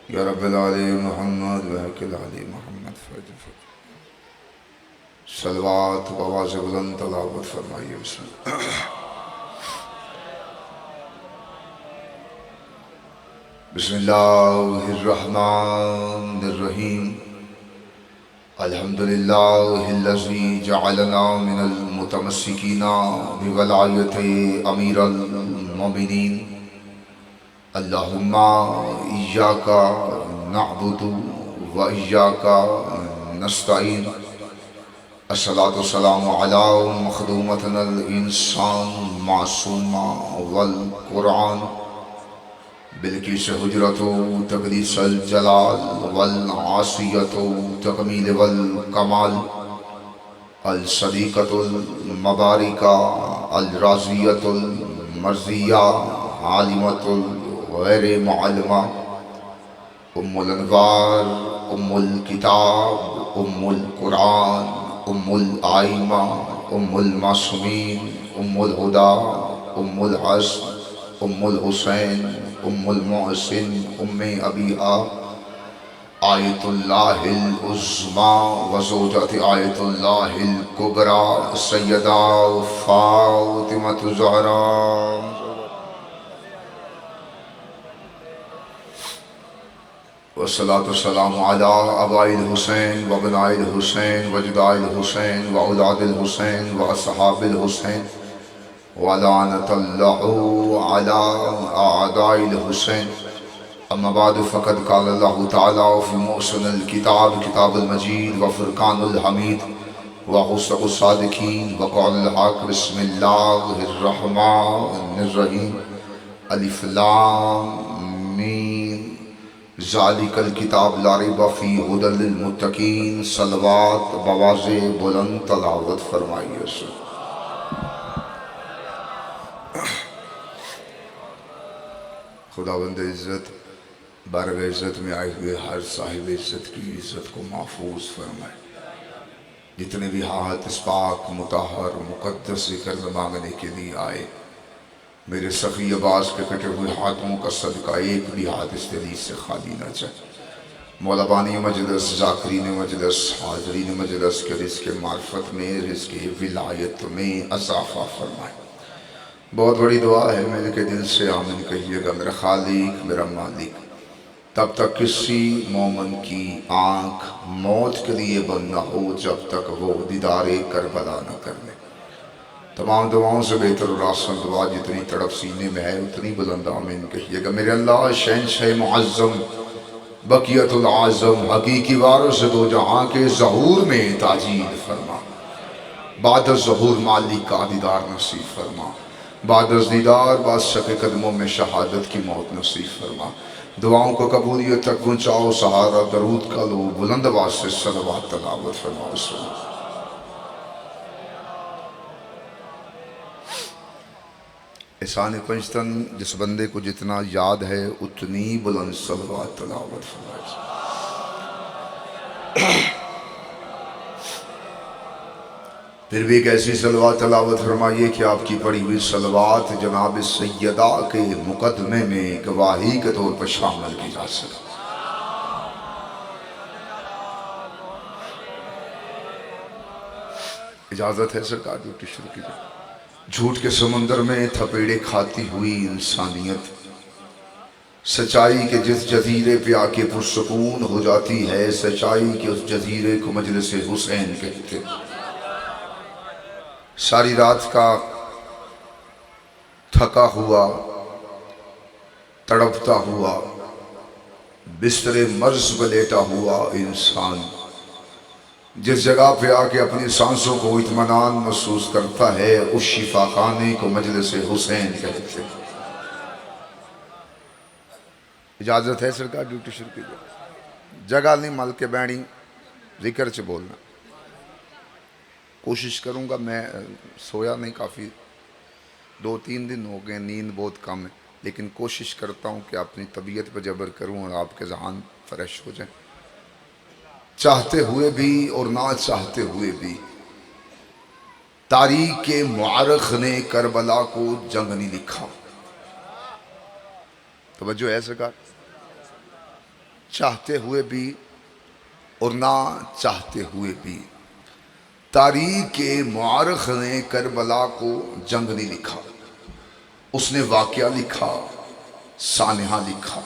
या रब्बिल आलमीन मुहम्मद व हक़िल आली मोहम्मद फ़र्ज सलवात आवाज़ बुलंद तलावत फरमाइए। बिस्मिल्लाहिर्रहमानिर्रहीम। अल्हम्दुलिल्लाहिल्लज़ी जअलना मिनल मुतमस्सिकीना बिवलायति अमीरल मोमिनीन। अल्लाहुम्मा इय्याका नअबुदु व इय्याका नस्तईन। अस्सलातु वस्सलामु अला मखदूमतिल इंसान मासूमा वल कुरान बिल्किस हुजरतु तक़दीसल जलाल वल आसियतु तकमील वल कमाल अल सदीक़तुल मबारिका अल राज़ियतुल मर्ज़िया आलिमतुल गैर मुअल्लिमा उम्मुल अनवार उम्मुल किताब उम्मुल कुरान उम्मुल आइमा उम्मुल मासूमीन उम्मुल हुदा उम्मुल हसन उम्मुल हुसैन उम्मुल मोहसिन उम्मे अबीहा आयतुल्लाहिल उज़्मा व ज़ौजति आयतुल्लाहिल कुबरा सय्यदा फ़ातिमतु ज़हरा वस्सलातु वस्सलामु अला अबाइल हुसैन व अबनाइल हुसैन व जदाइल हुसैन व औलादिल हुसैन व अस्हाबिल हुसैन व लानतल्लाहु अला आदाइल हुसैन। अम्मा बाद फ़क़द क़ाल अल्लाहु तआला फ़ी मुहसनिल किताब किताबुल मजीद व फ़ुरक़ानुल हमीद व हुस्नुस सादिक़ीन व क़ौलुल हक़। बिस्मिल्लाहिर रहमानिर रहीम। अलिफ लाम मीम ज़ालिकल किताब ला रैब फ़ीह हुदल लिल मुत्तक़ीन। सलवात बवाज़े बुलंद तलावत फरमाइए। खुदावंद इज़्ज़त बारगाह इज़्ज़त में आए हुए हर साहिब इज़्ज़त की इज़्ज़त को महफूज फरमाए। जितने भी हाथ इस पाक मुताहर मुक़द्दस ज़िक्र मांगने के लिए आए, मेरे सफ़ी अब्बास के कटे हुए हाथों का सदका एक भी हाथ इस दिली से खाली न जाए। मौला बानी मजलिस ज़ाकिरीन मजलिस हाज़रीन मजलिस के रिज़्क़ मार्फत में रिज़्क़ विलायत में अज़ाफ़ा फरमाए। बहुत बड़ी दुआ है, मेरे के दिल से आमीन कहिएगा। मेरा खालिक मेरा मालिक, तब तक किसी मोमन की आँख मौत के लिए बंद न हो जब तक वो दीदारे करबला न कर ले। तमाम दुआओं से बेहतर और आसान दुआ जितनी तड़प सीने में है उतनी बुलंद आमीन कहिएगा। मेरे अल्लाह शहंशाह मुअज़्ज़म बक़ियतुल आज़म हकीकी वारिस दो जहाँ के ज़हूर में ताजील फरमा। बाद ज़हूर मालिक का दीदार नसीब फरमा। बाद दीदार बादशाह के कदमों में शहादत की मौत नसीब फरमा। दुआओं को कबूलियत तक पहुँचाओ। सहारा दरूद का लो बुलंद आवाज़ से सलवात तलावत फरमाओ। एहसान पंचतन जिस बंदे को जितना याद है उतनी बुलंद सलवात तलावत फरमाए। फिर भी एक ऐसी सलवात तलावत फरमाइए कि आपकी पढ़ी हुई सलवात जनाब सैयदा के मुकदमे में गवाही के तौर पर शामिल की जा सके। इजाज़त है सरकार, ड्यूटी शुरू कीजिए। झूठ के समंदर में थपेड़े खाती हुई इंसानियत सच्चाई के जिस जजीरे पे आके पुरसकून हो जाती है, सच्चाई के उस जजीरे को मजलिस हुसैन कहते। सारी रात का थका हुआ तड़पता हुआ बिस्तरे मर्ज पर लेटा हुआ इंसान जिस जगह पे आके अपनी सांसों को इत्मीनान महसूस करता है, उस शिफा खाने को मजलिस हुसैन कहते। इजाज़त है सरकार, ड्यूटी शुरू कीजिए। जगह नहीं मल के बैणी जिक्र च बोलना कोशिश करूँगा। मैं सोया नहीं, काफ़ी 2-3 दिन हो गए, नींद बहुत कम है, लेकिन कोशिश करता हूँ कि अपनी तबीयत पर जबर करूँ और आपके ज़हन फ्रेश हो जाए। चाहते हुए भी और ना चाहते हुए भी तारीख के मुआरख ने करबला को जंग नहीं लिखा। तवज्जो है सरकार। चाहते हुए भी और ना चाहते हुए भी तारीख के मुआरख ने करबला को जंग नहीं लिखा, उसने वाकया लिखा, सानहा लिखा।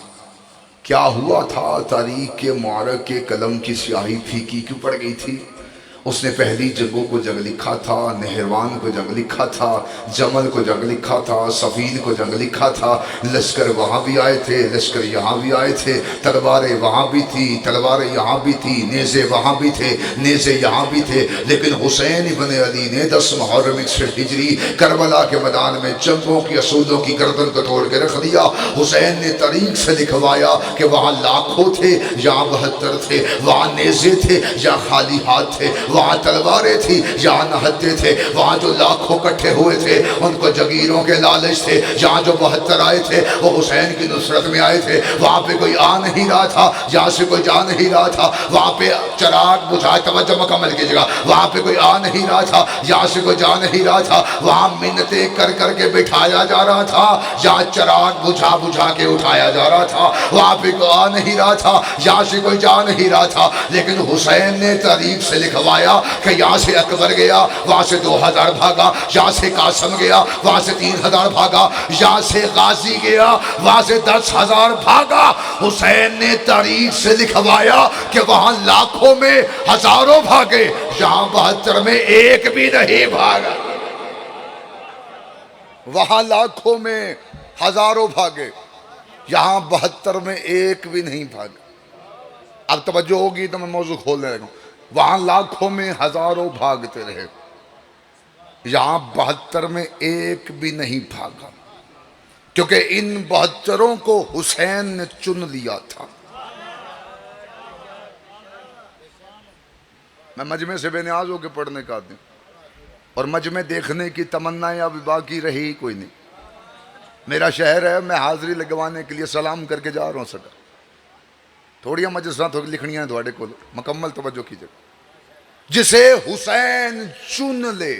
क्या हुआ था? तारीख के मुआरख के कलम की स्याही फीकी क्यों पड़ गई थी? उसने पहली जंगों को जंग लिखा था, नहरवान को जंग लिखा था, जमल को जंग लिखा था, सफीन को जंग लिखा था। लश्कर वहाँ भी आए थे, लश्कर यहाँ भी आए थे, तलवारें वहाँ भी थी, तलवारें यहाँ भी थी, नेज़े वहाँ भी थे, नेज़े यहाँ भी थे। लेकिन हुसैन इब्न अली ने 10 मुहर्रम 61 हिजरी करबला के मैदान में जंगों की असूलों की गर्दन को तोड़ के रख दिया। हुसैन ने तारीख से लिखवाया कि वहाँ लाखों थे, यहाँ 72 थे, वहाँ नेज़े थे, यहाँ खाली हाथ थे, वहाँ तलवारें थी, यहाँ नहत्ते थे। वहाँ जो लाखों इकट्ठे हुए थे उनको जगीरों के लालच थे। यहाँ जो 72 आए थे वो हुसैन की नुसरत में आए थे। वहाँ पे कोई आ नहीं रहा था, यहाँ से कोई जा नहीं रहा था। वहाँ पे चराग बुझाए, तवज्जो मुकम्मल कीजिएगा, वहाँ पे कोई आ नहीं रहा था, यहाँ से कोई जा नहीं रहा था। वहाँ मिन्नतें कर कर के बिठाया जा रहा था, यहाँ चराग बुझा बुझा के उठाया जा रहा था। वहाँ पे कोई आ नहीं रहा था, यहाँ से कोई जा नहीं रहा था। लेकिन हुसैन ने तारीख से लिखवाया कि यहाँ से अकबर गया, वहाँ से 2000 भागा, यहाँ से कासम गया, वहाँ से 3000 भागा, यहाँ से गाजी गया, वहाँ से 10,000 भागा। हुसैन ने तारीख से लिखवाया कि वहाँ लाखों में हजारों भागे, यहाँ 72 में एक भी नहीं भागा। वहाँ लाखों में हजारों भागे, यहाँ 72 में एक भी नहीं भागा। अब तवज्जो होगी तो मैं मौजू खोलने लगा। वहां लाखों में हजारों भागते रहे, यहां 72 में एक भी नहीं भागा, क्योंकि इन 72 को हुसैन ने चुन लिया था। मैं मजमे से बेनियाज होकर पढ़ने का आदमी, और मजमे देखने की तमन्नाएं अब बाकी रही ही कोई नहीं। मेरा शहर है, मैं हाजिरी लगवाने के लिए सलाम करके जा रहा हूं। सका थोड़िया मजलिसां थोड़ी लिखनियां थोड़े को, मुकम्मल तवज्जो कीजिए। जिसे हुसैन चुन ले,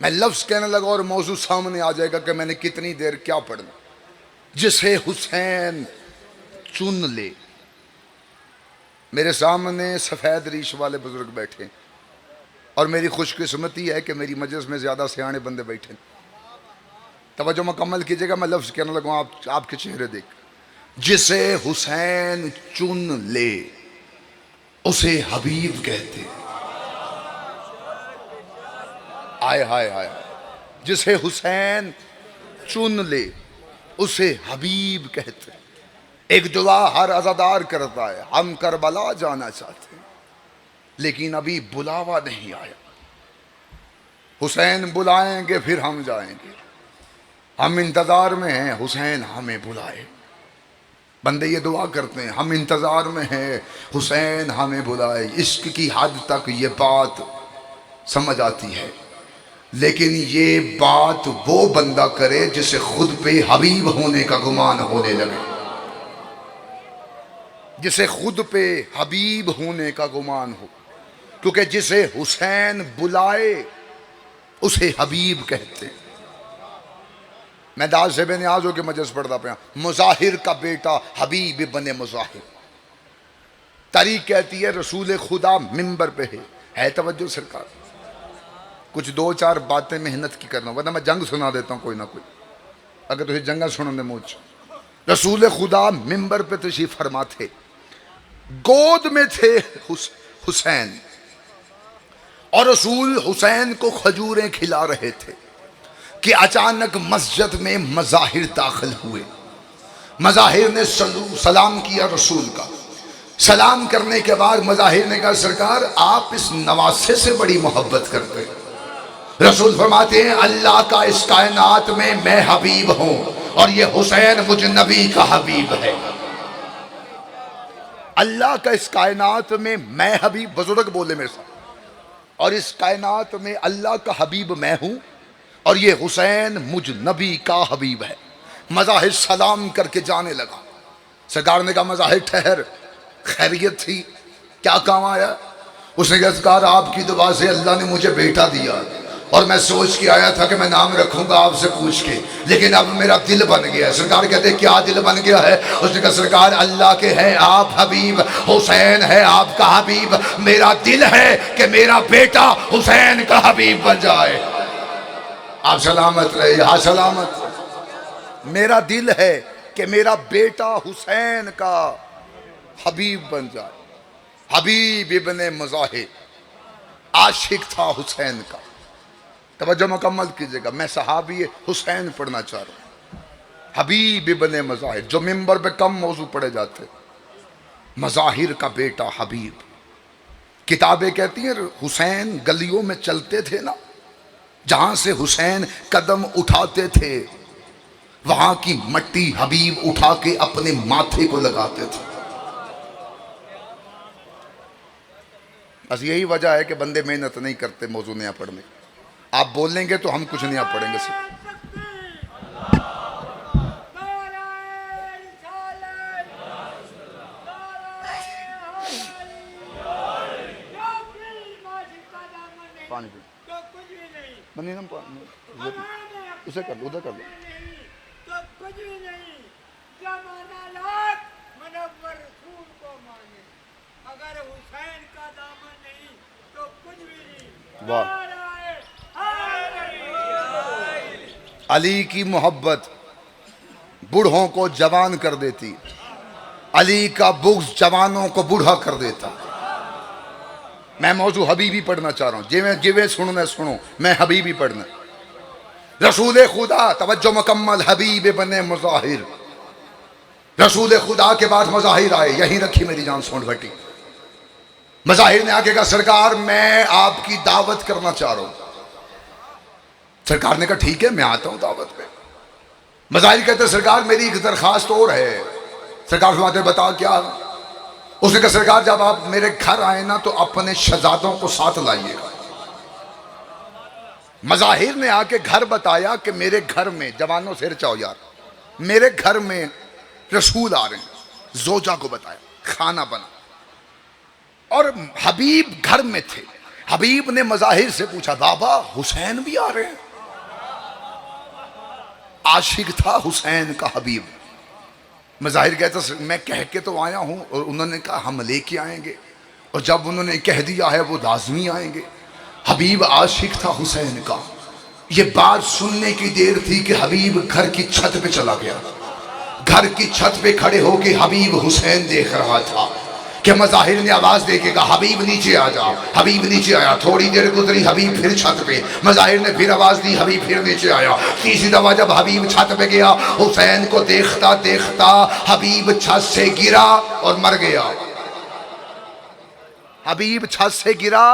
मैं लफ्ज कहने लगा और मौजू सामने आ जाएगा कि मैंने कितनी देर क्या पढ़ना। जिसे हुसैन चुन ले। मेरे सामने सफेद रीश वाले बुजुर्ग बैठे और मेरी खुशकिस्मती है कि मेरी मजलिस में ज्यादा सियाने बंदे बैठे। तवज्जो मुकम्मल कीजिएगा, मैं लफ्ज कहने लगा, आपके चेहरे देख। जिसे हुसैन चुन ले उसे हबीब कहते। आय हाय हाय। जिसे हुसैन चुन ले उसे हबीब कहते। एक दुआ हर अज़ादार करता है, हम करबला जाना चाहते हैं लेकिन अभी बुलावा नहीं आया। हुसैन बुलाएंगे फिर हम जाएंगे, हम इंतजार में हैं, हुसैन हमें बुलाए। बंदे ये दुआ करते हैं, हम इंतजार में हैं, हुसैन हमें बुलाए। इश्क की हद तक ये बात समझ आती है, लेकिन ये बात वो बंदा करे जिसे खुद पे हबीब होने का गुमान होने लगे। जिसे खुद पे हबीब होने का गुमान हो, क्योंकि जिसे हुसैन बुलाए उसे हबीब कहते हैं। मैं दास से बेनियाज होकर मजलिस पढ़ता पाया। मुजाहिर का बेटा हबीब बने मुजाहिर। तारीख कहती है रसूल खुदा मिंबर पे है तवज्जो सरकार। कुछ 2-4 बातें मेहनत की करना, वरना मैं जंग सुना देता हूँ कोई ना कोई। अगर तुझे जंगा सुनने मुझ रसूल खुदा मिंबर पे तशरीफ फरमा थे, गोद में थे हुसैन, और रसूल हुसैन को खजूरें खिला रहे थे कि अचानक मस्जिद में मज़ाहिर दाखिल हुए। मज़ाहिर ने सलाम किया रसूल का। सलाम करने के बाद मज़ाहिर ने कहा, सरकार आप इस नवासे से बड़ी मोहब्बत करते हैं। रसूल फरमाते हैं, अल्लाह का इस कायनात में मैं हबीब हूं और ये हुसैन मुझ नबी का हबीब है। अल्लाह का इस कायनात में मैं हबीब, बुजुर्ग बोले मेरे साथ, और इस कायनात में अल्लाह का हबीब मैं हूं और ये हुसैन मुझ नबी का हबीब है। मज़ाहिर सलाम करके जाने लगा। सरकार ने कहा, मज़ाहिर ठहर, खैरियत थी, क्या काम आया? उसने कहा, सरकार आपकी दुआ से अल्लाह ने मुझे बेटा दिया। और मैं सोच के आया था कि मैं नाम रखूंगा आपसे पूछ के, लेकिन अब मेरा दिल बन गया है। सरकार कहते क्या दिल बन गया है? उसने कहा सरकार अल्लाह के हैं आप हबीब, हुसैन है आपका हबीब, मेरा दिल है कि मेरा बेटा हुसैन का हबीब बन जाए। आप सलामत रहे, हाँ सलामत। मेरा दिल है कि मेरा बेटा हुसैन का हबीब बन जाए। हबीब इब्ने मुजाहिर आशिक था हुसैन का। तवज्जो मुकम्मल कीजिएगा, मैं सहाबी हुसैन पढ़ना चाह रहा हूँ। हबीब इब्ने मुजाहिर, जो मिंबर पे कम मौजू पढ़े जाते, मुजाहिर का बेटा हबीब। किताबें कहती हैं हुसैन गलियों में चलते थे ना, जहां से हुसैन कदम उठाते थे वहां की मट्टी हबीब उठा के अपने माथे को लगाते थे। बस यही वजह है कि बंदे मेहनत नहीं करते मौजू नया पढ़ने। आप बोलेंगे तो हम कुछ नया पढ़ेंगे सिर्फ। पानी पी बनी ना, उसे कर लो, उधर कर लो। तो कुछ भी नहीं, जमाना लाख मुनव्वर रसूल को माने, अगर हुसैन का दामन नहीं तो कुछ भी नहीं। वाह। अली की मोहब्बत बूढ़ों को जवान कर देती, अली का बुग़्ज़ जवानों को बूढ़ा कर देता। मैं मौजू हबीबी पढ़ना चाह रहा हूँ, जिवें जिवें सुनना सुनो, मैं हबीबी पढ़ना। रसूल खुदा, तवज्जो मुकम्मल, हबीब इब्ने मुजाहिर। रसूल खुदा के बाद मुजाहिर आए, यहीं रखी मेरी जान सोन भट्टी। मुजाहिर ने आके कहा सरकार मैं आपकी दावत करना चाह रहा हूं। सरकार ने कहा ठीक है मैं आता हूं दावत पे। मुजाहिर कहते सरकार मेरी एक दरखास्त और है। सरकार फरमाते बता क्या? उसने कहा सरकार जब आप मेरे घर आए ना तो अपने शहजादों को साथ लाइएगा। मुजाहिर ने आके घर बताया कि मेरे घर में, जवानों सिर चाओ यार, मेरे घर में रसूल आ रहे हैं। जोजा को बताया, खाना बना, और हबीब घर में थे। हबीब ने मुजाहिर से पूछा बाबा हुसैन भी आ रहे हैं? आशिक था हुसैन का हबीब। मुजाहिर कहता मैं कह के तो आया हूं, और उन्होंने कहा हम लेके आएंगे, और जब उन्होंने कह दिया है वो लाजमी आएंगे। हबीब आशिक था हुसैन का। ये बात सुनने की देर थी कि हबीब घर की छत पे चला गया। घर की छत पे खड़े होके हबीब हुसैन देख रहा था कि मुजाहिर ने आवाज दे के कहा हबीब नीचे आ जा। हबीब नीचे आया, थोड़ी देर गुजरी, हबीब फिर छत पे। मुजाहिर ने फिर आवाज दी, हबीब फिर नीचे आया। तीसरी दफा जब हबीब छत पे गया, हुसैन को देखता देखता हबीब छत से गिरा और मर गया। हबीब छत से गिरा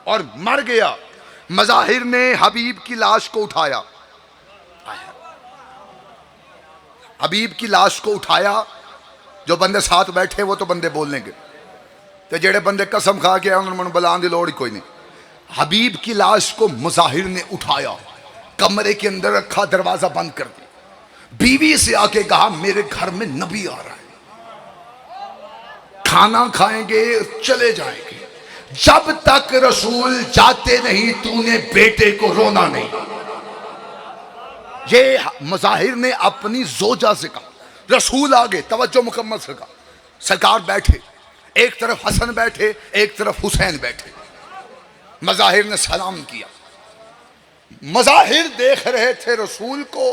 और मर गया। मुजाहिर ने हबीब की लाश को उठाया, हबीब की लाश को उठाया। जो बंदे साथ बैठे वो तो बंदे बोलेंगे, तो जेड़े बंदे कसम खा के उन्होंने बुलाने की लोड़ ही कोई नहीं। हबीब की लाश को मुजाहिर ने उठाया, कमरे के अंदर रखा, दरवाजा बंद कर दिया। बीवी से आके कहा मेरे घर में नबी आ रहा है, खाना खाएंगे चले जाएंगे, जब तक रसूल जाते नहीं तूने बेटे को रोना नहीं। ये मुजाहिर ने अपनी जोजा से कहा। रसूल आगे, तवज्जो मुकम्मल सरकार। सरकार बैठे, एक तरफ हसन बैठे, एक तरफ हुसैन बैठे। मुजाहिर ने सलाम किया। मुजाहिर देख रहे थे रसूल को,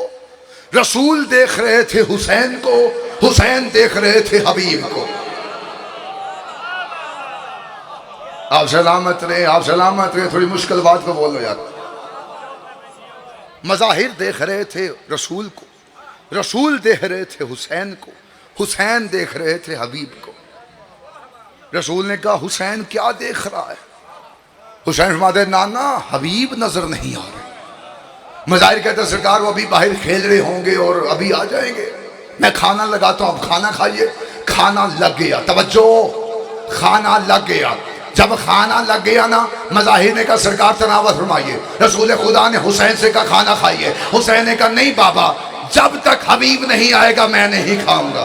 रसूल देख रहे थे हुसैन को, हुसैन देख रहे थे हबीब को। आप सलामत रहे, आप सलामत रहे। थोड़ी मुश्किल बात को बोलो यार। मुजाहिर देख रहे थे रसूल को, रसूल देख रहे थे हुसैन को, हुसैन देख रहे थे हबीब को। रसूल ने कहा हुसैन क्या देख रहा है? हुसैन फरमाते नाना हबीब नजर नहीं आ रहे। मुजाहिर कहते सरकार वो अभी बाहर खेल रहे होंगे और अभी आ जाएंगे, मैं खाना लगाता हूं, आप खाना खाइए। खाना लग गया, तवज्जो, खाना लग गया। जब खाना लग गया ना, मुजाहिर ने कहा सरकार तनावत फरमाइए। रसूल खुदा ने हुसैन से कहा खाना खाइए। हुसैन ने कहा नहीं बाबा, जब तक हबीब नहीं आएगा मैं नहीं खाऊंगा।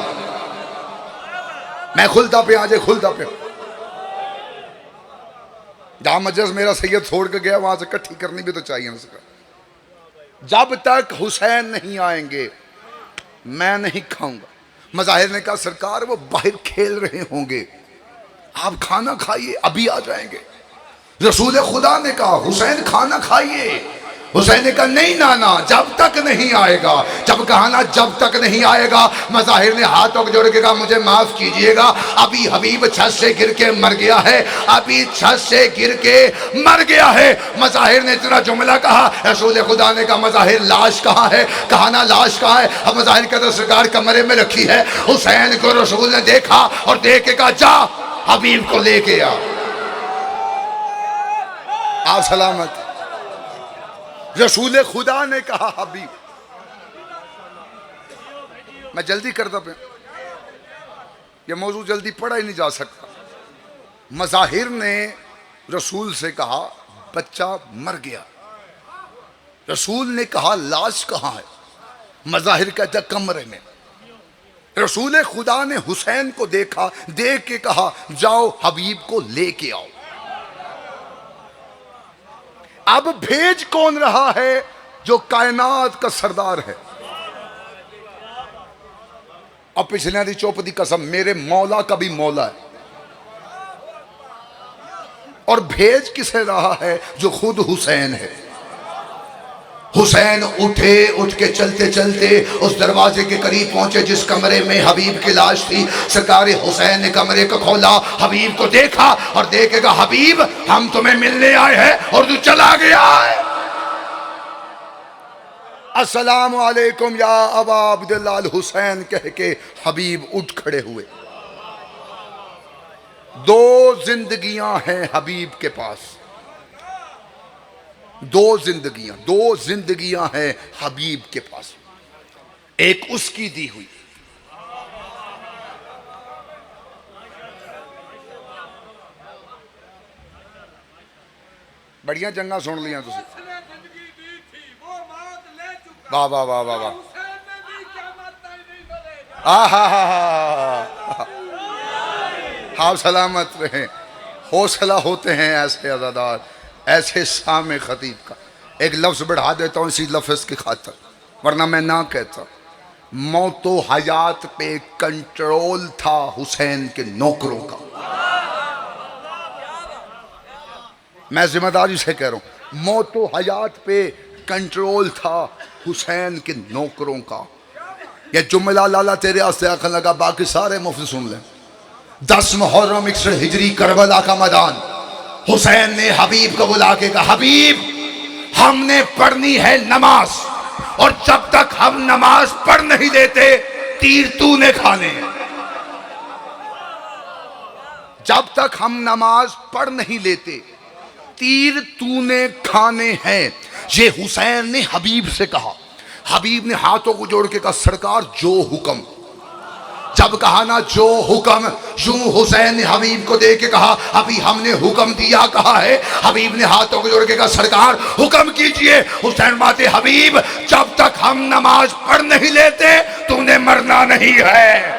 मैं खुलता पे आ जाए, खुलता पे। जहां मजलिस मेरा सैयद छोड़ के गया वहां से इकट्ठी करनी भी तो चाहिए उसका। जब तक हुसैन नहीं आएंगे मैं नहीं खाऊंगा। मज़ाहिर ने कहा सरकार वो बाहर खेल रहे होंगे, आप खाना खाइए अभी आ जाएंगे। रसूल खुदा ने कहा हुसैन खाना खाइए। हुसैन ने कहा नहीं नाना जब तक नहीं आएगा। जब कहा ना जब तक नहीं आएगा, मज़ाहिर ने हाथों को जोड़ के कहा मुझे माफ कीजिएगा, अभी हबीब छत से गिर के मर गया है, अभी छत से गिर के मर गया है। मज़ाहिर ने इतना जुमला कहा, रसूल खुदा ने कहा मज़ाहिर लाश कहाँ है? कहा ना लाश कहाँ है? अब मज़ाहिर कहता सरकार कमरे में रखी है। हुसैन को रसूल ने देखा और देख के कहा जा हबीब को लेके आ सलामत। रसूल खुदा ने कहा हबीब, मैं जल्दी करता पे ये मौजूद जल्दी पढ़ा ही नहीं जा सकता। मज़ाहिर ने रसूल से कहा बच्चा मर गया। रसूल ने कहा लाश कहाँ है? मज़ाहिर कहता कमरे में। रसूल खुदा ने हुसैन को देखा, देख के कहा जाओ हबीब को लेके आओ। अब भेज कौन रहा है? जो कायनात का सरदार है। अब पिछले दी चौप दी कसम मेरे मौला का भी मौला है। और भेज किसे रहा है? जो खुद हुसैन है। हुसैन उठे, उठ के चलते चलते उस दरवाजे के करीब पहुंचे जिस कमरे में हबीब की लाश थी। सरकार हुसैन ने कमरे को खोला, हबीब को देखा और देखेगा हबीब हम तुम्हें मिलने आए हैं और तू चला गया है। अस्सलामु अलैकुम या अबा अब्दुल्लाह अल हुसैन कह के हबीब उठ खड़े हुए। दो जिंदगियां हैं हबीब के पास, दो जिंदगियां हैं हबीब के पास। एक उसकी दी हुई, बढ़िया जंगा सुन लिया तुसी। वाह वाह वाह वाह वाह, हाँ सलामत रहे। हौसला होते हैं ऐसे अज़ादार, ऐसे सामे खतीब का। एक लफ्ज़ बढ़ा देता हूँ इसी लफ्ज़ की खातर, वरना मैं ना कहता। मौतो हयात पे कंट्रोल था हुसैन के नौकरों का। मैं जिम्मेदारी से कह रहा हूँ, मौतो हयात पे कंट्रोल था हुसैन के नौकरों का। ये जुमला लाला तेरे आस्ते आखन लगा, बाकी सारे मुफ्त सुन लें। 10 मुहर्रम 61 हिजरी करबला का मैदान। हुसैन ने हबीब को बुला के कहा हबीब हमने पढ़नी है नमाज, और जब तक हम नमाज पढ़ नहीं देते तीर तूने खाने हैं। जब तक हम नमाज पढ़ नहीं लेते तीर तूने खाने हैं। ये हुसैन ने हबीब से कहा। हबीब ने हाथों को जोड़ के कहा सरकार जो हुक्म। जब कहा ना जो हुक्म, यूं हुसैन ने हबीब को देख के कहा अभी हमने हुक्म दिया कहा है। हबीब ने हाथों को जोड़ के कहा सरकार हुक्म कीजिए। हुसैन बाते हबीब जब तक हम नमाज पढ़ नहीं लेते तूने मरना नहीं है।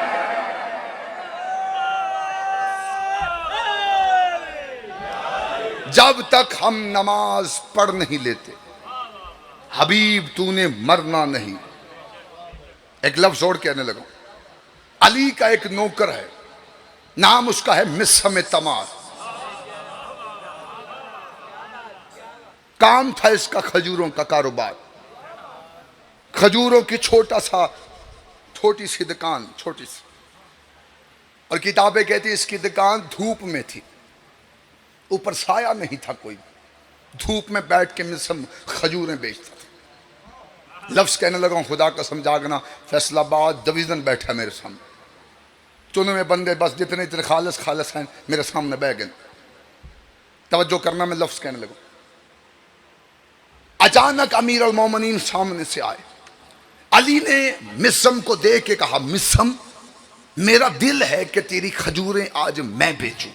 जब तक हम नमाज पढ़ नहीं लेते हबीब तूने मरना नहीं। एक लफ्ज और कहने लगा, अली का एक नौकर है, नाम उसका है मिस्म तमार। काम था इसका खजूरों का कारोबार। खजूरों की छोटी सी दुकान, छोटी सी। और किताबें कहती इसकी दुकान धूप में थी, ऊपर साया नहीं था कोई, धूप में बैठ के मिस्म खजूरें बेचता था। लफ्ज कहने लगा खुदा कसम जागना, फैसलाबाद डिवीजन बैठा मेरे सामने, चुने में बंदे बस जितने इतने खालस हैं मेरे सामने बैठ गए। तवज्जो करना, मैं लफ्ज कहने लगा। अचानक अमीर अल मोमिनीन सामने से आए। अली ने मिस्म को देख के कहा मिस्म मेरा दिल है कि तेरी खजूरें आज मैं बेचूं।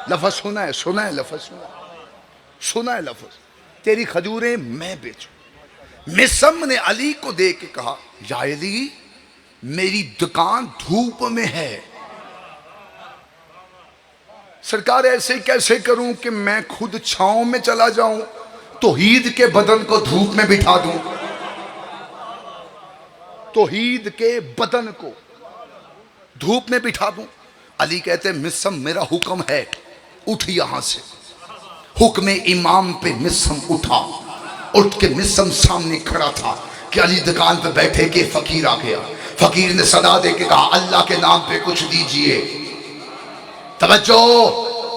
लफ्ज सुना है, लफ्ज सुना है लफ्ज, तेरी खजूरें मैं बेचूं। मिस्म ने अली को देख के कहा या अली मेरी दुकान धूप में है, सरकार ऐसे कैसे करूं कि मैं खुद छांव में चला जाऊं, तौहीद के बदन को धूप में बिठा दूं, तौहीद के बदन को धूप में बिठा दूं। अली कहते मिसम मेरा हुक्म है, उठ यहां से। हुक्म इमाम पे मिसम उठा, उठ के मिसम सामने खड़ा था कि अली दुकान पे बैठे के फकीर आ गया। फकीर ने सदा दे के कहा अल्लाह के नाम पे कुछ दीजिए, तवज्जो,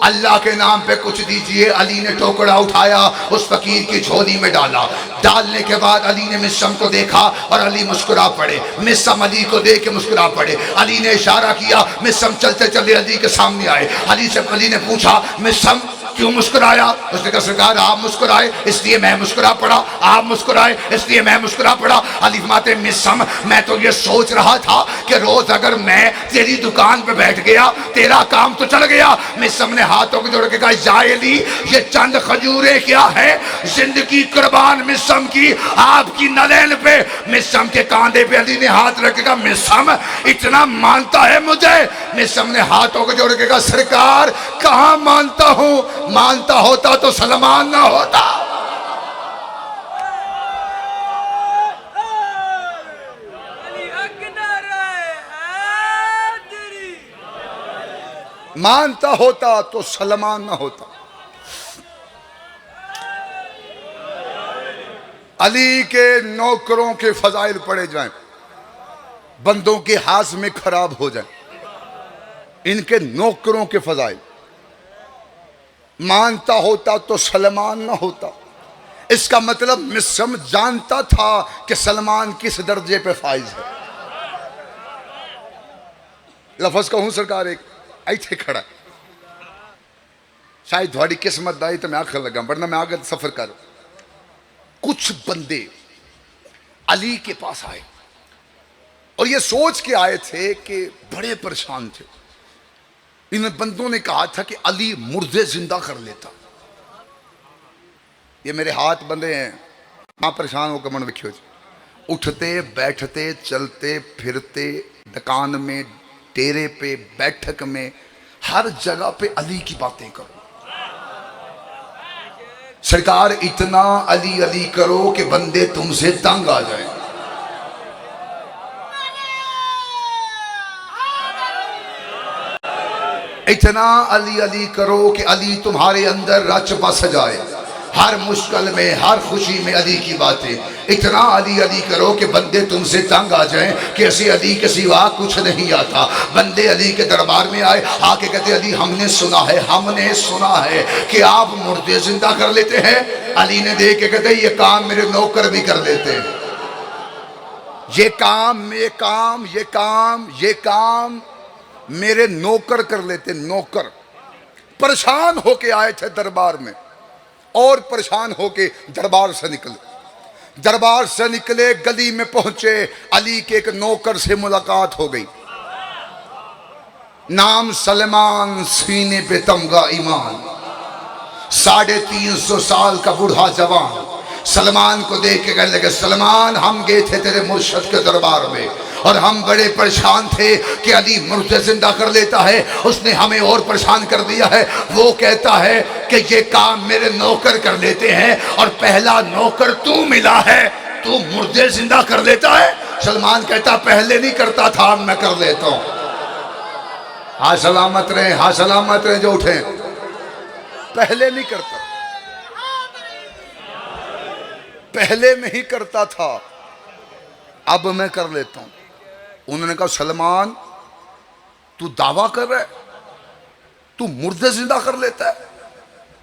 अल्लाह के नाम पे कुछ दीजिए। अली ने टोकरा उठाया, उस फकीर की झोली में डाला। डालने के बाद अली ने मिसम को देखा और अली मुस्कुरा पड़े। मिसम अली को देख के मुस्कुरा पड़े। अली ने इशारा किया, मिसम चलते चले अली के सामने आए। अली ने पूछा मिसम क्यों मुस्कुराया? उसने कहा सरकार आप मुस्कुराए इसलिए मैं मुस्कुरा पड़ा, आप मुस्कुराए इसलिए मैं मुस्कुरा पड़ा। अली फरमाते मिसम मैं तो ये सोच रहा था कि रोज अगर मैं तेरी दुकान पे बैठ गया तेरा काम तो चल गया। मिसम ने हाथों को जोड़ के कहा या अली ये चंद खजूरें क्या है, जिंदगी कुर्बान मिसम की आपकी नलैन पे। मिसम के कांधे पे अली ने हाथ रख के कहा मिसम इतना मानता है मुझे? मिसम ने हाथों को जोड़ के कहा सरकार कहां मानता हूं, मानता होता तो सलमान ना होता। मानता होता तो सलमान ना होता। अली के नौकरों के फजाइल पड़े जाएं, बंदों के हाथ में खराब हो जाए, इनके नौकरों के फजाइल। मानता होता तो सलमान ना होता। इसका मतलब मिसम जानता था कि सलमान किस दर्जे पे फाइज है। लफज कहूं सरकार एक ऐसे खड़ा, शायद थोड़ी किस्मत दाई तो मैं आखिर लगा, वरना मैं आगे सफर कर। कुछ बंदे अली के पास आए और ये सोच के आए थे कि बड़े परेशान थे। इन बंदों ने कहा था कि अली मुर्दे जिंदा कर लेता। ये मेरे हाथ बंधे हैं, आप परेशान होकर मन विख्यो, उठते बैठते चलते फिरते दुकान में डेरे पे बैठक में हर जगह पे अली की बातें करो। सरकार इतना अली अली करो कि बंदे तुमसे तंग आ जाए। इतना अली अली करो कि अली तुम्हारे अंदर रच बस जाए। हर मुश्किल में हर खुशी में अली की बातें। इतना अली अली करो कि बंदे तुमसे तंग आ जाएं कि ऐसे अली के सिवा कुछ नहीं आता। बंदे अली के दरबार में आए, आके कहते अली हमने सुना है कि आप मुर्दे जिंदा कर लेते हैं। अली ने देख के कहते ये काम मेरे नौकर भी कर लेते हैं। ये काम मेरे नौकर कर लेते। नौकर परेशान होके आए थे दरबार में और परेशान होके दरबार से निकले गली में पहुंचे। अली के एक नौकर से मुलाकात हो गई, नाम सलमान, सीने पे तमगा ईमान, 350 साल का बूढ़ा जवान। सलमान को देख के कहने लगे सलमान हम गए थे तेरे मुर्शद के दरबार में और हम बड़े परेशान थे कि अली मुर्दे जिंदा कर लेता है, उसने हमें और परेशान कर दिया है। वो कहता है कि ये काम मेरे नौकर कर लेते हैं और पहला नौकर तू मिला है, तू मुर्दे जिंदा कर लेता है। सलमान कहता पहले नहीं करता था, मैं कर लेता हूं। हाँ सलामत रहे जो उठे। पहले नहीं करता, पहले नहीं करता था, अब मैं कर लेता हूं। उन्होंने कहा सलमान तू दावा कर रहा है, तू मुर्दे जिंदा कर लेता है?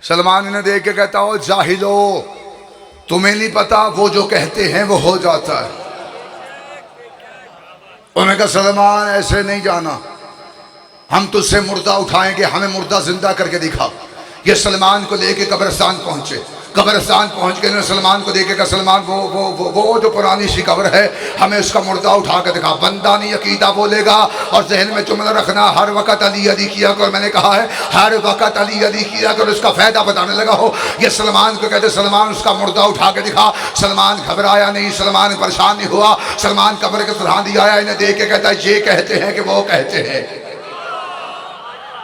सलमान इन्हें देख के कहता हो जाहिलो, तुम्हें नहीं पता वो जो कहते हैं वो हो जाता है। उन्होंने कहा सलमान ऐसे नहीं जाना, हम तुझसे मुर्दा उठाएंगे, हमें मुर्दा जिंदा करके दिखा। ये सलमान को लेके कब्रिस्तान पहुंचे। कब्रिस्तान पहुंच के सलमान को देखेगा सलमान वो जो पुरानी सी कब्र है हमें उसका मुर्दा उठा कर दिखा। बंदा नहीं अकीदा बोलेगा और जहन में जुमला रखना हर वक्त अली अली किया कर। मैंने कहा है हर वक्त अली अली किया कर, उसका फायदा बताने लगा हो। ये सलमान को कहते सलमान उसका मुर्दा उठा के दिखा। सलमान घबराया नहीं, सलमान परेशान नहीं हुआ। सलमान कब्र के सरहांदी आया, इन्हें देख के कहता है ये कहते हैं कि वो कहते हैं।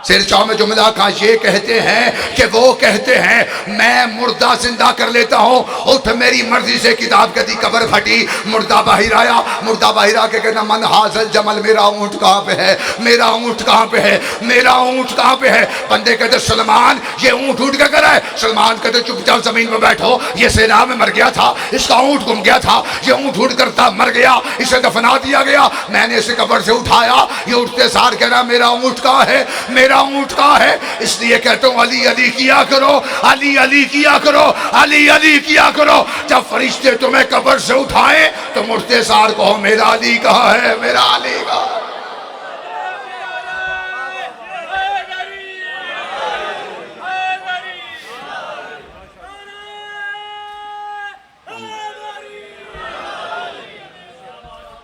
सिर चौ में जुमला का ये कहते हैं कि वो कहते हैं मैं मुर्दा जिंदा कर लेता हूँ, उठ मेरी मर्जी से। किताब कहती कब्र फटी, मुर्दा बाहर आया। मुर्दा बाहर आके कहना मन हाजल जमल, मेरा ऊँट कहाँ पे है, मेरा ऊँट कहाँ पे है, मेरा ऊँट कहाँ पे है। बंदे कहते सलमान ये ऊँट उठ के करा है। सलमान कहते चुपचाप जमीन में बैठो, ये सेना में मर गया था, इसका ऊँट गुम गया था, ये ऊँट उठ करता मर गया, इसे दफना दिया गया, मैंने इसे कब्र से उठाया। ये उठते सार कह रहा मेरा ऊँट कहाँ है, मेरा ऊँट कहाँ है। इसलिए कहता हूँ अली अली किया करो, अली अली किया करो, अली अली किया करो। जब फरिश्ते तुम्हें कब्र से उठाए तो मुड़ते सार कहो मेरा अली कहाँ है, मेरा अली कहाँ है।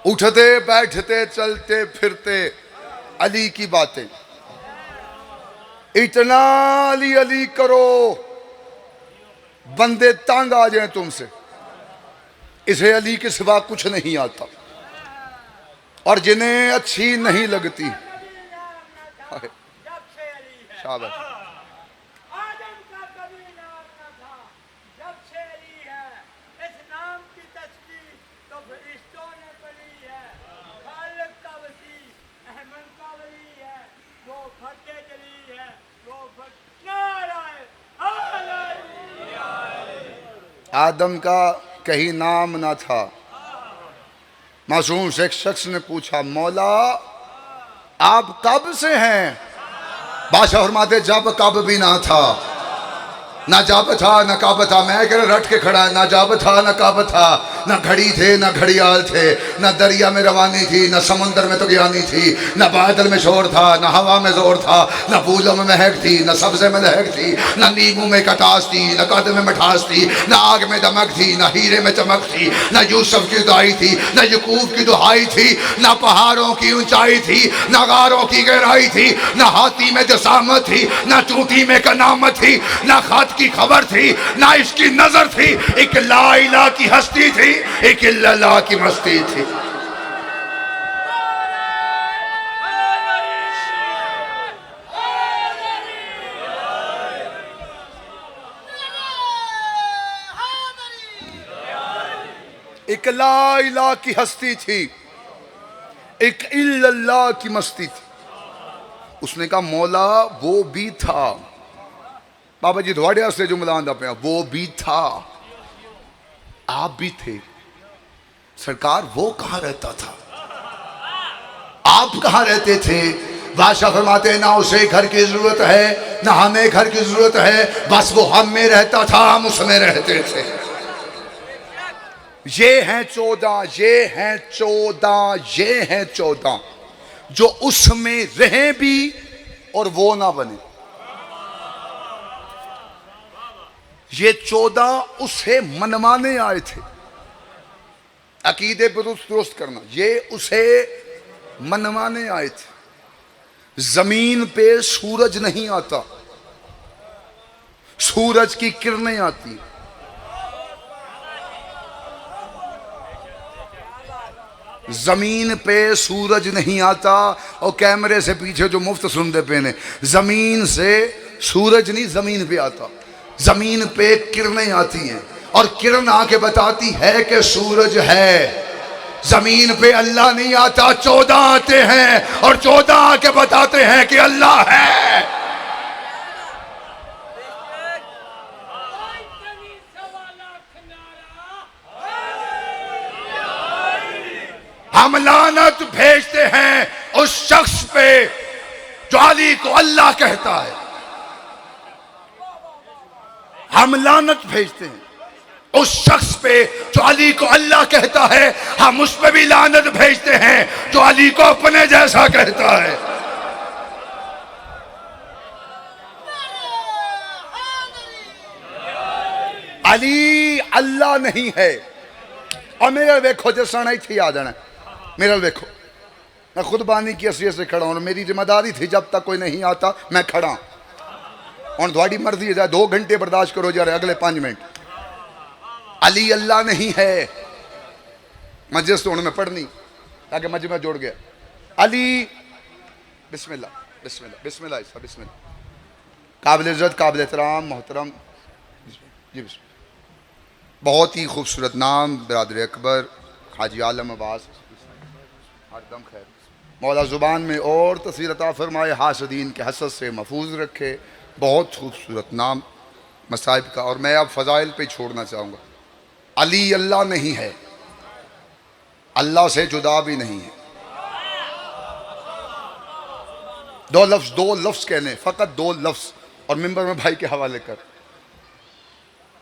उठते बैठते चलते फिरते अली की बातें, इतना अली अली करो बंदे तंग आ जाए तुमसे। इसे अली के सिवा कुछ नहीं आता, और जिन्हें अच्छी नहीं लगती शाबाश। आदम का कहीं नाम ना था। मासूम से एक शख्स ने पूछा मौला आप कब से हैं? बादशाह फरमाते जब कब भी ना था, ना जब था ना कब था। मैं कह रट के खड़ा है, ना जब था ना कब था, ना घड़ी थे ना घड़ियाल थे, ना दरिया में रवानी थी ना समंदर में तो ज्ञानी थी, ना बादल में शोर था ना हवा में जोर था, ना फूलों में महक थी ना सब्जे में महक थी, ना नींबू में कटास थी ना कद में मिठास थी, ना आग में दमक थी ना हीरे में चमक थी, ना यूसुफ की दुआई थी ना यकूब की दुहाई थी, ना पहाड़ों की ऊंचाई थी ना गारों की गहराई थी, ना हाथी में जसामत थी ना चूंटी में कनामत थी, ना खत की खबर थी ना इसकी नजर थी। एक ला इला की हस्ती थी, एक इल्लल्लाह की मस्ती थी। एक ला इला की हस्ती थी, एक इल्लल्लाह की मस्ती थी। उसने कहा मौला वो भी था। बाबा जी थोड़े से जुमला आंदा पे वो भी था, आप भी थे। सरकार वो कहां रहता था, आप कहां रहते थे? बादशाह फरमाते ना उसे घर की जरूरत है ना हमें घर की जरूरत है, बस वो हम में रहता था हम उसमें रहते थे। ये हैं 14, ये हैं 14, ये हैं 14 जो उसमें रहे भी और वो ना बने। ये 14 उसे मनवाने आए थे, अकीदे पर दुरुस्त करना, ये उसे मनवाने आए थे। जमीन पे सूरज नहीं आता, सूरज की किरणें आती। जमीन पे सूरज नहीं आता। और कैमरे से पीछे जो मुफ्त सुनते पे ने, जमीन से सूरज नहीं जमीन पे आता, जमीन पे किरणें आती हैं और किरण आके बताती है कि सूरज है। जमीन पे अल्लाह नहीं आता, 14 आते हैं और 14 आके बताते हैं कि अल्लाह है। हम लानत भेजते हैं उस शख्स पे जो अली को अल्लाह कहता है। हम लानत भेजते हैं उस शख्स पे जो अली को अल्लाह कहता है। हम उस पे भी लानत भेजते हैं जो अली को अपने जैसा कहता है। अली अल्लाह नहीं है। और मेरे देखो जैसा नहीं थी आ जाना, मेरे देखो मैं खुद बानी की असलियत से खड़ा हूं। मेरी जिम्मेदारी थी जब तक कोई नहीं आता मैं खड़ा। और थोड़ी मर्जी है 2 घंटे बर्दाश्त करो जरा, अगले 5 मिनट। अली अल्लाह नहीं है। मस्जिद तो में पढ़नी ताकि मस्जिद में जोड़ गया। अली बिस्मिल्लाह बिस्मिल्लाह बिस्मिल्लाह इसका बिस्मिल्लाह। काबिल इज़्ज़त काबिल एहतराम मोहतरम जी बिस्मिल्लाह। बहुत ही खूबसूरत नाम बिरादर अकबर हाजी आलम अब्बास हरदम खैर। मौला ज़ुबान में और तस्वीर अता फरमाए, हासदीन के हसद से महफूज रखे। बहुत खूबसूरत नाम मसाइब का। और मैं अब फ़ज़ाइल पे छोड़ना चाहूँगा। अली अल्लाह नहीं है, अल्लाह से जुदा भी नहीं है। दो लफ्ज़ कहने, फ़कत दो लफ्ज़, और मिंबर में भाई के हवाले कर।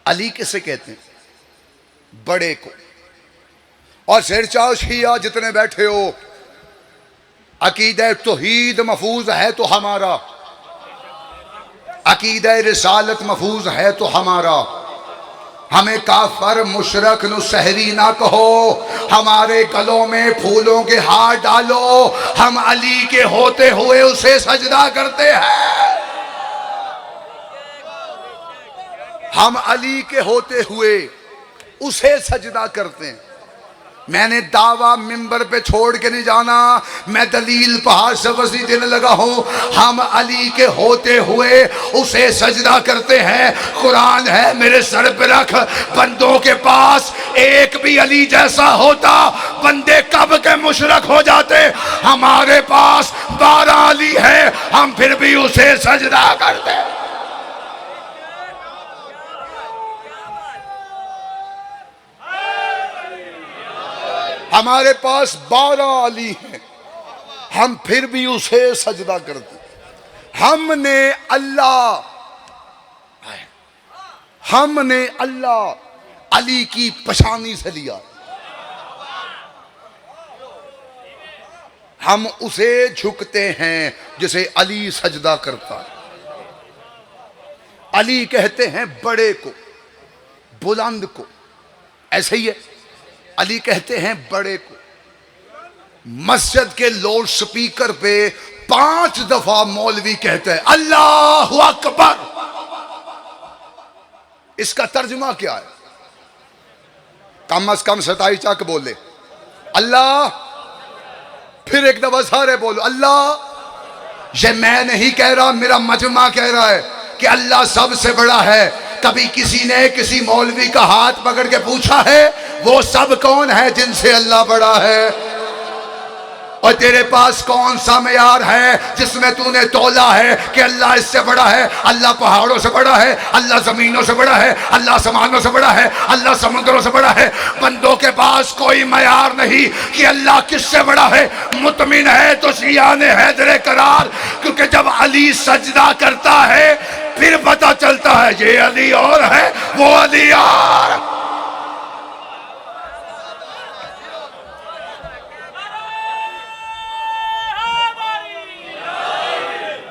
अली किसे कहते हैं? बड़े को। और शेरशाह शिया जितने बैठे हो, अकीदा तौहीद महफूज है तो हमारा, अकीदा रिसालत महफूज है तो हमारा। हमें काफर मुशरक नु सहरी ना कहो, हमारे गलों में फूलों के हार डालो। हम अली के होते हुए उसे सजदा करते हैं। हम अली के होते हुए उसे सजदा करते हैं। मैंने दावा मिंबर पे छोड़ के नहीं जाना, मैं दलील पहाड़ से वसी देने लगा हूं। हम अली के होते हुए उसे सजदा करते हैं। कुरान है मेरे सर पे रख, बंदों के पास एक भी अली जैसा होता बंदे कब के मुशरक हो जाते। हमारे पास 12 अली है, हम फिर भी उसे सजदा करते हैं। हमारे पास 12 अली हैं, हम फिर भी उसे सजदा करते। हमने अल्लाह अली की पशानी से लिया। हम उसे झुकते हैं जिसे अली सजदा करता है। अली कहते हैं बड़े को, बुलंद को। ऐसे ही है, अली कहते हैं बड़े को। मस्जिद के लाउड स्पीकर पे 5 दफा मौलवी कहते हैं अल्लाहु अकबर। इसका तर्जुमा क्या है? कम अज कम 27 चक बोले अल्लाह, फिर एक दफा सारे बोलो अल्लाह। ये मैं नहीं कह रहा, मेरा मजमा कह रहा है कि अल्लाह सबसे बड़ा है। कभी किसी ने किसी मौलवी का हाथ पकड़ के पूछा है वो सब कौन है जिनसे अल्लाह बड़ा है? और तेरे पास कौन सा मेयार है जिसमें तूने तोला है कि अल्लाह इससे बड़ा है? अल्लाह पहाड़ों से बड़ा है, अल्लाह जमीनों से बड़ा है, अल्लाह समानों से बड़ा है, अल्लाह समुद्रों से बड़ा है। बंदों के पास कोई मेयार नहीं कि अल्लाह किससे बड़ा है। मुतमिन है तो शिया ने हैदर करार, क्योंकि जब अली सजदा करता है फिर पता चलता है ये अली और है वो अली और।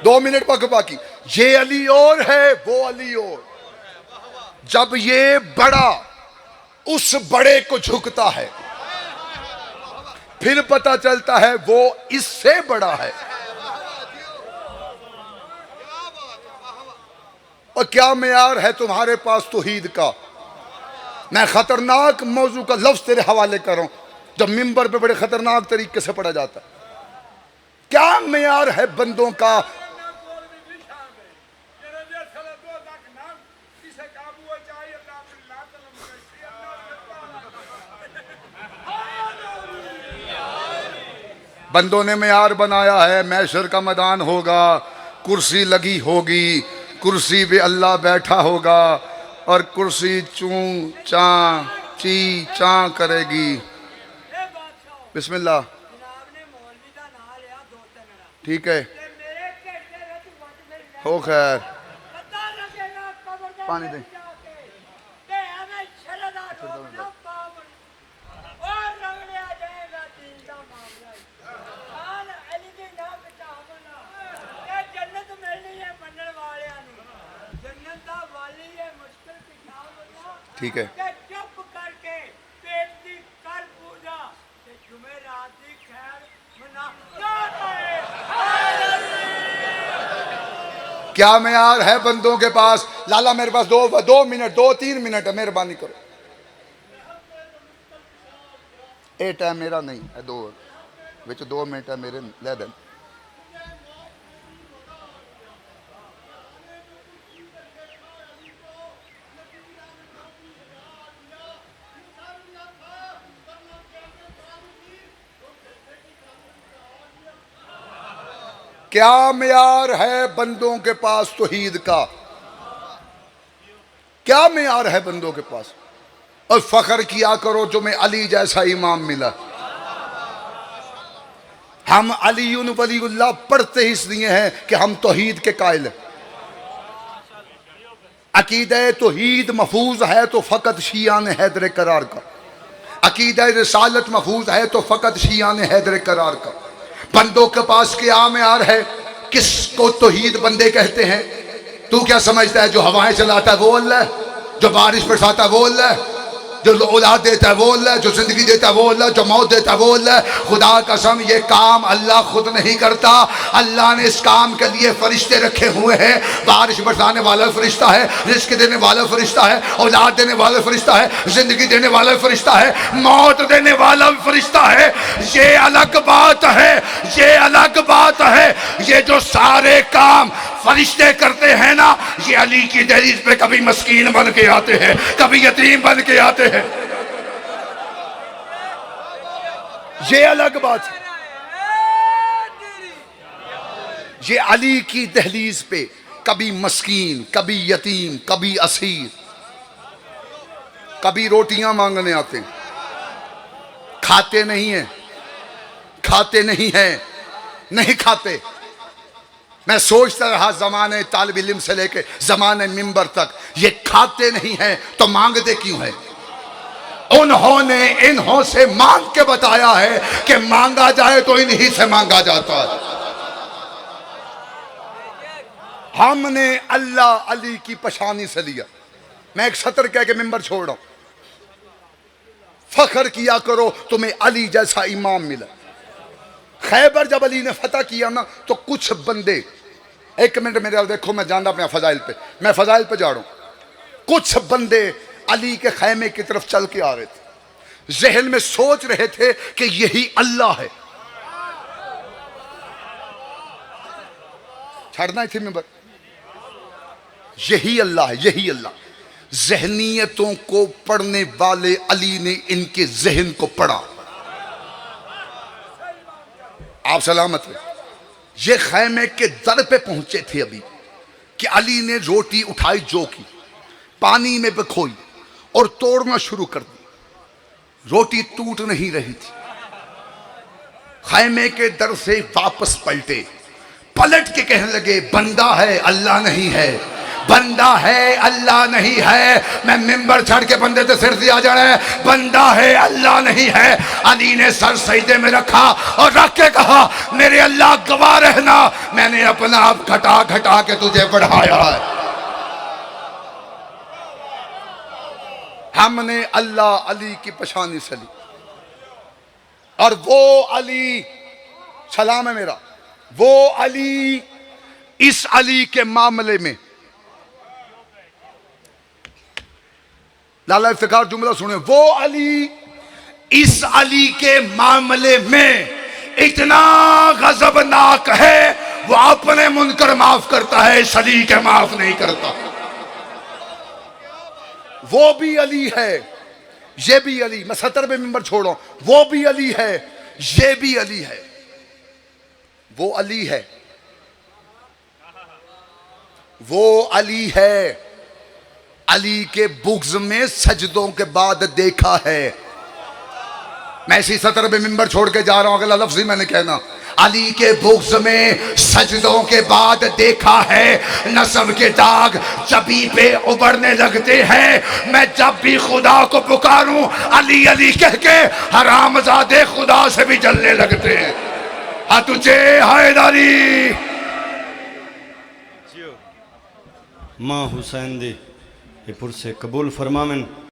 2 मिनट बाकी। ये अली और है वो अली और। जब ये बड़ा उस बड़े को झुकता है फिर पता चलता है वो इससे बड़ा है। और क्या मेयार है तुम्हारे पास तौहीद का? मैं खतरनाक मौजू का लफ्ज तेरे हवाले कर रहा हूं, जब मिंबर पे बड़े खतरनाक तरीके से पढ़ा जाता है। क्या मेयार है बंदों का? बंदों ने मेयार बनाया है, मैशर का मैदान होगा, कुर्सी लगी होगी, कुर्सी पे अल्लाह बैठा होगा और कुर्सी चूं चा ची चा करेगी। बिस्मिल्लाह। ठीक है, हो खैर, पानी दे। ठीक है, क्या मेयार है बंदों के पास? लाला मेरे पास 2 मिनट 2-3 मिनट है, मेहरबानी करो। ए टाइम मेरा नहीं है, 2 मिनट है मेरे ले दे। क्या मेयार है बंदों के पास तौहीद का, क्या मेयार है बंदों के पास। और फख्र किया करो तुम्हें अली जैसा इमाम मिला। हम अली वलीउल्लाह पढ़ते ही इसलिए हैं कि हम तौहीद के कायल हैं। अकीदा तौहीद महफूज है तो फ़कत शियान हैदर करार का, अकीदा रिसालत महफूज है तो फ़कत शियान हैदर करार का। बंदों के पास क्या मेयार है, किसको तौहीद बंदे कहते हैं। तू क्या समझता है जो हवाएं चलाता है वो अल्लाह है, जो बारिश बरसाता है वो अल्लाह है, जो औलाद देता है वो अल्लाह है, जो जिंदगी देता है वो अल्लाह, जो मौत देता है वो अल्लाह है। खुदा कसम ये काम अल्लाह खुद नहीं करता, अल्लाह ने इस काम के लिए फरिश्ते रखे हुए हैं। बारिश बरसाने वाला फरिश्ता है, रिस्क देने वाला फरिश्ता है, औलाद देने वाला फरिश्ता है, जिंदगी देने वाला फरिश्ता है, मौत देने वाला फरिश्ता है। ये अलग बात है, ये अलग बात है। ये जो सारे काम फरिश्ते करते हैं ना, ये अली की दहलीज पे कभी मस्कीन बन के आते हैं, कभी यतीम बन के आते हैं। ये अलग बात है। ये अली की दहलीज पे कभी मस्कीन, कभी यतीम, कभी असीर, कभी रोटियां मांगने आते हैं। खाते नहीं है, खाते नहीं है, नहीं खाते। मैं सोचता रहा जमाने तालिब इल्म से लेके जमाने मिंबर तक, ये खाते नहीं है तो मांगते क्यों है। उन्होंने इन्हों से मांग के बताया है कि मांगा जाए तो इन्हीं से मांगा जाता है। हमने अल्लाह अली की पशानी से लिया। मैं एक सतर कह के मिंबर छोड़ रहा हूं, फख्र किया करो तुम्हें अली जैसा इमाम मिला। खैबर जब अली ने फतह किया ना तो कुछ बंदे, एक मिनट मेरे देखो, मैं जाना अपने फजाइल पे, मैं फजाइल पे जा रहा हूं। कुछ बंदे अली के खैमे की तरफ चल के आ रहे थे, जहन में सोच रहे थे कि यही अल्लाह है। छड़ना थी मिंबर, यही अल्लाह है, यही अल्लाह। जहनीयतों को पढ़ने वाले अली ने इनके जहन को पढ़ा। आप सलामत है। ये खैमे के दर पे पहुंचे थे अभी कि अली ने रोटी उठाई, जो की पानी में बखोई और तोड़ना शुरू कर दी। रोटी टूट नहीं रही थी। खैमे के दर से वापस पलटे, पलट के कहने लगे बंदा है अल्लाह नहीं है, बंदा है अल्लाह नहीं है। मैं मिंबर छड़ के बंदे से सिर दिया जा रहा है, बंदा है अल्लाह नहीं है। अली ने सर सजदे में रखा और रख के कहा मेरे अल्लाह गवाह रहना, मैंने अपना आप घटा घटा के तुझे बढ़ाया है। हमने अल्लाह अली की पशानी से ली, और वो अली, सलाम है मेरा, वो अली, इस अली के मामले में लाला इफ्तिखार जुमला सुने, वो अली इस अली के मामले में इतना गजबनाक है, वो अपने मुनकर माफ करता है, इस अली के माफ नहीं करता। वो भी अली है, ये भी अली, मैं 70 पे मिंबर छोड़ रहा हूं, वो भी अली है, ये भी अली है। वो अली है, वो अली है, अली के बुग़्ज़ में सजदों के बाद देखा है। मैं इसी 70 पे मिंबर छोड़ के जा रहा हूं, अगला लफ्ज़ ही मैंने कहना, अली के बुग़्ज़ में सजदों के बाद देखा है। नस्ब के दाग जबी पे उभरने लगते हैं। मैं जब भी खुदा को पुकारूं अली अली कह के हरामजादे खुदा से भी जलने लगते हैं। हाँ तुझे हैदरी माँ हुसैन दी पुर से कबूल फरमावन।